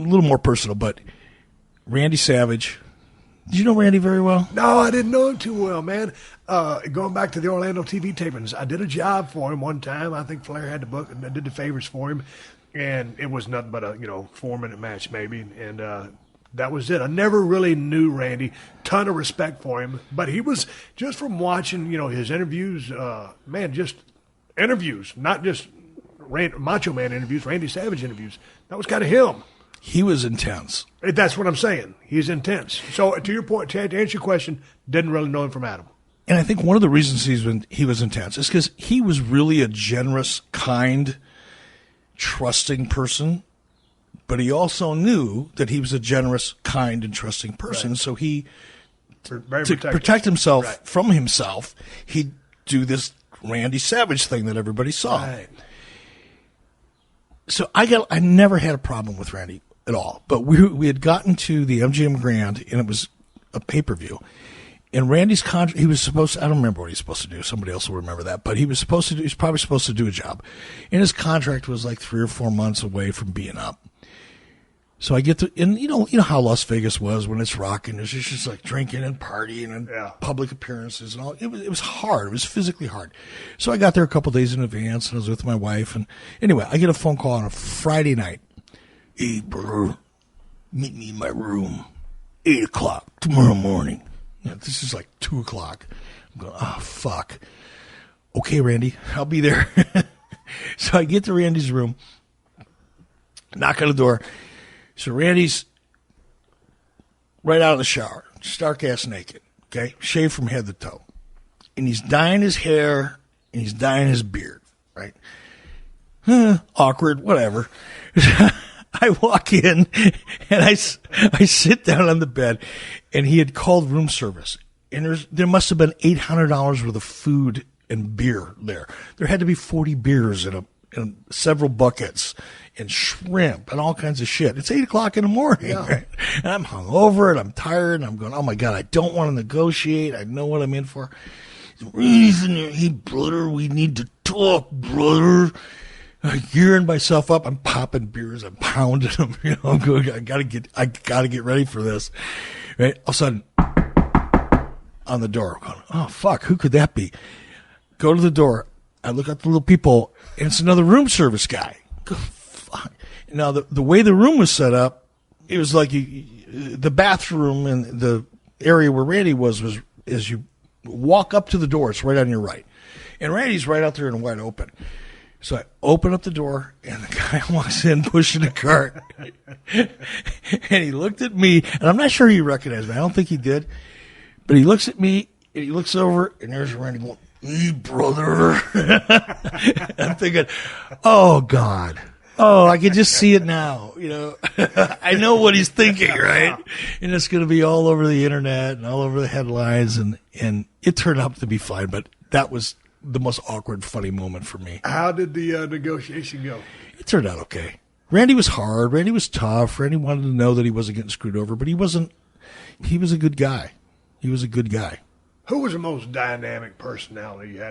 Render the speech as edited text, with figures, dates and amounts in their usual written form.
little more personal, but Randy Savage. Did you know Randy very well? No, I didn't know him too well, man. Going back to the Orlando TV tapings, I did a job for him one time. I think Flair had the book, and I did the favors for him, and it was nothing but a 4-minute match maybe, and that was it. I never really knew Randy. Ton of respect for him, but he was just from watching his interviews. Just interviews, not just Macho Man interviews, Randy Savage interviews. That was kind of him. He was intense. That's what I'm saying. He's intense. So to your point, to answer your question, didn't really know him from Adam. And I think one of the reasons he was intense is because he was really a generous, kind, trusting person, but he also knew that he was a generous, kind, and trusting person. Right. So to protect himself from himself, he'd do this Randy Savage thing that everybody saw. Right. So I never had a problem with Randy at all, but we had gotten to the MGM Grand, and it was a pay-per-view. And Randy's contract, he was supposed to, I don't remember what he's supposed to do. Somebody else will remember that. But he was probably supposed to do a job. And his contract was like 3 or 4 months away from being up. So I get to, and you know how Las Vegas was when it's rocking. It's just like drinking and partying and public appearances and all. It was hard. It was physically hard. So I got there a couple days in advance, and I was with my wife. And anyway, I get a phone call on a Friday night. Hey, brother, meet me in my room, 8 o'clock tomorrow morning. This is like 2 o'clock. I'm going, oh, fuck. Okay, Randy, I'll be there. So I get to Randy's room, knock on the door. So Randy's right out of the shower, stark-ass naked, okay, shaved from head to toe. And he's dyeing his hair, and he's dyeing his beard, right? Awkward, whatever. I walk in, and I sit down on the bed, and he had called room service. And there must have been $800 worth of food and beer there. There had to be 40 beers in several buckets and shrimp and all kinds of shit. It's 8 o'clock in the morning, right? And I'm hungover, and I'm tired, and I'm going, oh, my God, I don't want to negotiate. I know what I'm in for. Hey, brother, we need to talk, brother. I'm gearing myself up. I'm popping beers. I'm pounding them. I'm going, I gotta get ready for this. Right? All of a sudden, on the door, I'm going, oh fuck, who could that be? Go to the door. I look at the little people, and it's another room service guy. Go, fuck. Now the way the room was set up, it was like the bathroom and the area where Randy was as you walk up to the door, it's right on your right, and Randy's right out there in wide open. So I open up the door, and the guy walks in pushing a cart. And he looked at me, and I'm not sure he recognized me. I don't think he did. But he looks at me, and he looks over, and there's Randy going, hey, brother. I'm thinking, oh, God. Oh, I can just see it now. I know what he's thinking, right? And it's going to be all over the internet and all over the headlines, and it turned out to be fine, but that was the most awkward, funny moment for me. How did the negotiation go? It turned out okay. Randy was hard. Randy was tough. Randy wanted to know that he wasn't getting screwed over, but he wasn't. He was a good guy. He was a good guy. Who was the most dynamic personality you had?